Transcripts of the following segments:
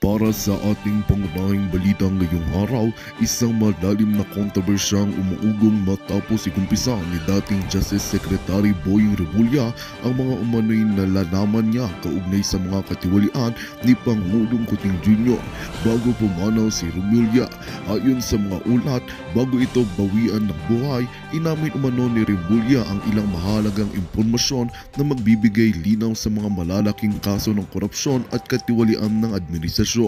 Para sa ating pangunahing balita ngayong araw, isang malalim na kontrobersyang umuugong matapos ikumpisa ni dating Justice Secretary Boying Remulla ang mga umano'y nalalaman niya kaugnay sa mga katiwalian ni Pangulong Kuting Jr. bago pumanaw si Remulla. Ayon sa mga ulat, bago ito bawian ng buhay, inamin umano ni Remulla ang ilang mahalagang impormasyon na magbibigay linaw sa mga malalaking kaso ng korupsyon at katiwalian ng administrasyon.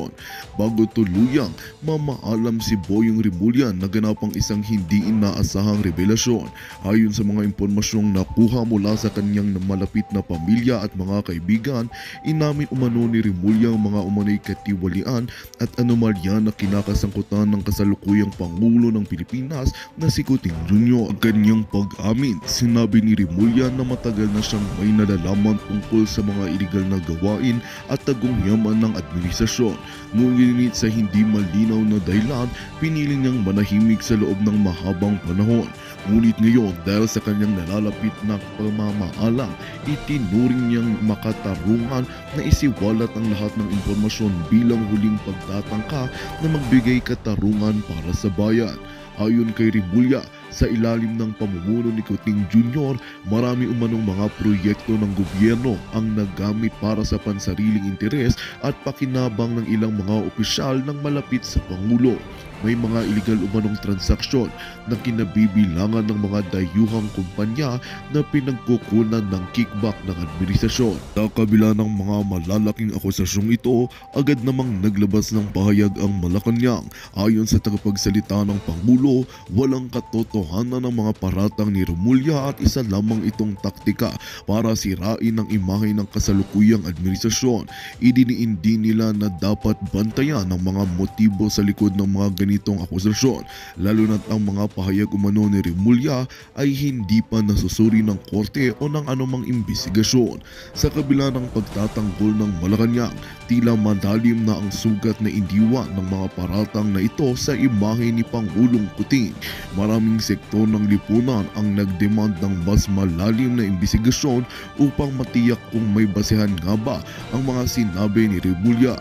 Bago tuluyang mamaalam si Boying Remulla na ganapang isang hindi inaasahang revelasyon. Ayon sa mga impormasyong nakuha mula sa kanyang malapit na pamilya at mga kaibigan, inamin umano ni Remulla ang mga umano'y katiwalian at anomalya na kinakasangkutan ng kasalukuyang Pangulo ng Pilipinas na si Kuting Jr. Ang kanyang pag-amin, sinabi ni Remulla na matagal na siyang may nalalaman tungkol sa mga iligal na gawain at tagong-yaman ng administrasyon. Ngunit sa hindi malinaw na dahilan, pinili niyang manahimik sa loob ng mahabang panahon. Ngunit ngayon, dahil sa kanyang nalalapit na pamamaalam, itinuring niyang makatarungan na isiwalat ang lahat ng impormasyon bilang huling pagtatangka na magbigay katarungan para sa bayan. Ayon kay Remulla, sa ilalim ng pamumuno ni Kuting Jr., marami umanong mga proyekto ng gobyerno ang nagamit para sa pansariling interes at pakinabang ng ilang mga opisyal ng malapit sa Pangulo. May mga illegal umanong transaksyon na kinabibilangan ng mga dayuhang kumpanya na pinagkukunan ng kickback ng administrasyon. Sa kabila ng mga malalaking akusasyong ito, agad namang naglabas ng pahayag ang Malacanang. Ayon sa tagapagsalita ng Pangulo, walang katotohanan ng mga paratang ni Remulla at isa lamang itong taktika para sirain ang imahe ng kasalukuyang administrasyon. Idiniindi nila na dapat bantayan ang mga motibo sa likod ng mga ganitong akusasyon, lalo na't ang mga pahayag umano ni Remulla ay hindi pa nasusuri ng korte o ng anumang imbestigasyon. Sa kabila ng pagtatanggol ng Malacanang, tila malalim na ang sugat na indiwan ng mga paratang na ito sa imahe ni Pangulong Kuting. Maraming sektor ng lipunan ang nagdemand ng mas malalim na imbestigasyon upang matiyak kung may basehan nga ba ang mga sinabi ni Remulla.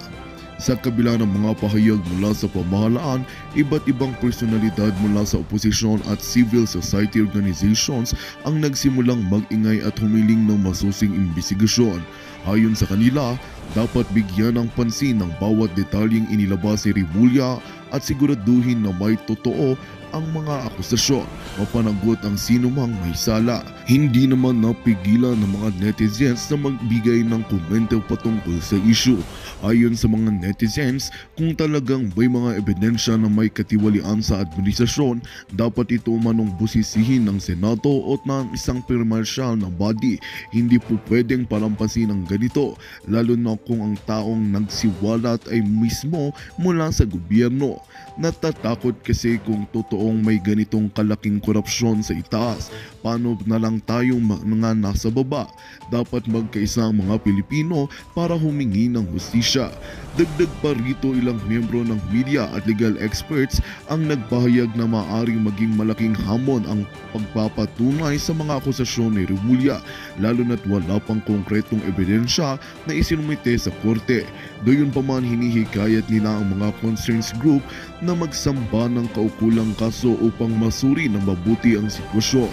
Sa kabila ng mga pahayag mula sa pamahalaan, iba't ibang personalidad mula sa oposisyon at civil society organizations ang nagsimulang mag-ingay at humiling ng masusing imbestigasyon. Ayon sa kanila, dapat bigyan ng pansin ng bawat detalyeng inilabas ni Remulla at siguraduhin na may totoo ang mga akusasyon, mapanagot ang sinumang may sala. Hindi naman napigilan ng mga netizens na magbigay ng komento patungkol sa issue. Ayon sa mga netizens, kung talagang may mga ebidensya na may katiwalian sa administrasyon, dapat ito manong busisihin ng Senado o ng isang permarsyal na body. Hindi po pwedeng palampasin ang ganito, lalo na kung ang taong nagsiwalat ay mismo mula sa gobyerno. Natatakot kasi kung totoong may ganitong kalaking korupsyon sa itaas, paano na lang tayong mga nasa baba? Dapat magkaisa ang mga Pilipino para humingi ng hustisya. Dagdag pa rito, ilang miyembro ng media at legal experts ang nagpahayag na maaaring maging malaking hamon ang pagpapatunay sa mga akusasyon ni Remulla, lalo na't wala pang konkretong ebidensya na isinumite sa korte. Gayunpaman, hinihikayat nila ang mga concerns group na magsamba ng kaukulang kaso upang masuri ng mabuti ang sitwasyon.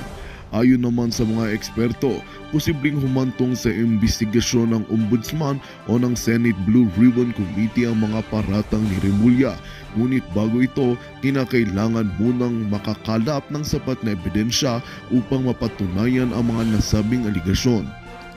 Ayon naman sa mga eksperto, posibleng humantong sa imbestigasyon ng Ombudsman o ng Senate Blue Ribbon Committee ang mga paratang ni Remulla. Ngunit bago ito, kinakailangan munang makakalap ng sapat na ebidensya upang mapatunayan ang mga nasabing aligasyon.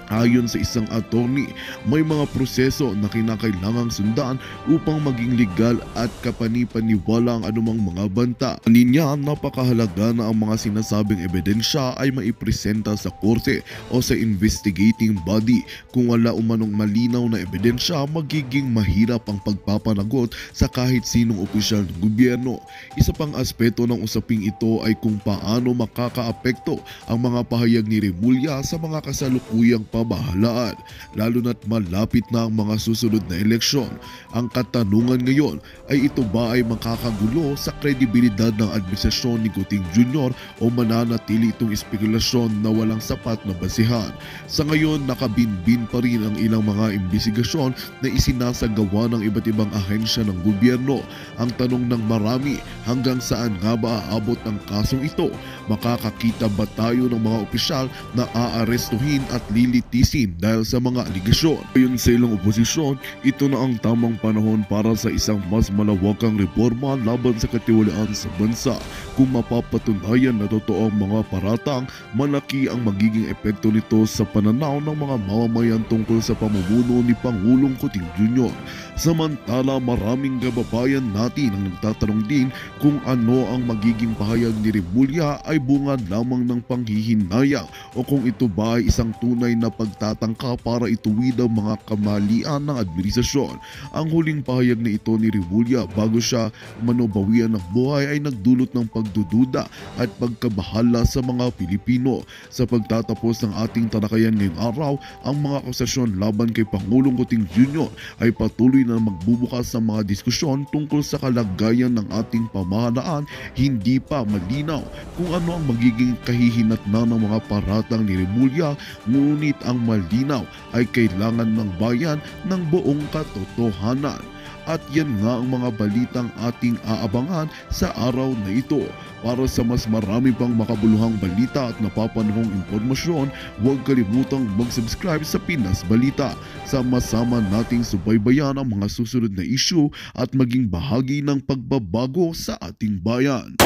Ayon sa isang attorney, may mga proseso na kinakailangang sundan upang maging legal at kapanipaniwala ang anumang mga banta. Niya, napakahalaga na ang mga sinasabing ebidensya ay maipresenta sa korte o sa investigating body. Kung wala umanong malinaw na ebidensya, magiging mahirap ang pagpapanagot sa kahit sinong opisyal ng gobyerno. Isa pang aspeto ng usaping ito ay kung paano makakaapekto ang mga pahayag ni Remulla sa mga kasalukuyang pamahalaan, lalo na't malapit na ang mga susunod na eleksyon. Ang katanungan ngayon ay ito ba ay makakagulo sa kredibilidad ng administrasyon ni Guting Jr. o mananatili itong espekulasyon na walang sapat na basihan. Sa ngayon, nakabinbin pa rin ang ilang mga imbestigasyon na isinasagawa ng iba't ibang ahensya ng gobyerno. Ang tanong ng marami, hanggang saan nga ba aabot ang kasong ito? Makakakita ba tayo ng mga opisyal na aarestuhin at lilitisin dahil sa mga aligasyon? Ayon sa ilang oposisyon, ito na ang tamang panahon para sa isang mas malawakang reforma laban sa katiwalaan sa bansa. Kung mapapatunayan na totoo ang mga paratang, malaki ang magiging epekto nito sa pananaw ng mga mamamayan tungkol sa pamumuno ni Pangulong Guting Jr. Samantala, maraming kababayan natin ang nagtatanong din kung ano ang magiging pahayag ni Remulla ay bunga lamang ng panghihinayang o kung ito ba ay isang tunay na pagtatangka para ituwid ang mga kamalian ng administrasyon. Ang huling pahayag na ito ni Remulla bago siya manubawian ng buhay ay nagdulot ng pagdududa at pagkabahala sa mga Pilipino. Sa pagtatapos ng ating talakayan ngayong araw, ang mga akusasyon laban kay Pangulong Guting Jr. ay patuloy na magbubukas ng mga diskusyon tungkol sa kalagayan ng ating pamahalaan. Hindi pa malinaw kung ano ang magiging kahihinatnan ng mga paratang ni Remulla, ngunit ang malinaw ay kailangan ng bayan ng buong katotohanan. At yan nga ang mga balitang ating aabangan sa araw na ito. Para sa mas marami pang makabuluhang balita at napapanahong impormasyon, huwag kalimutang mag-subscribe sa Pinas Balita. Sama-sama nating subaybayan ang mga susunod na issue at maging bahagi ng pagbabago sa ating bayan.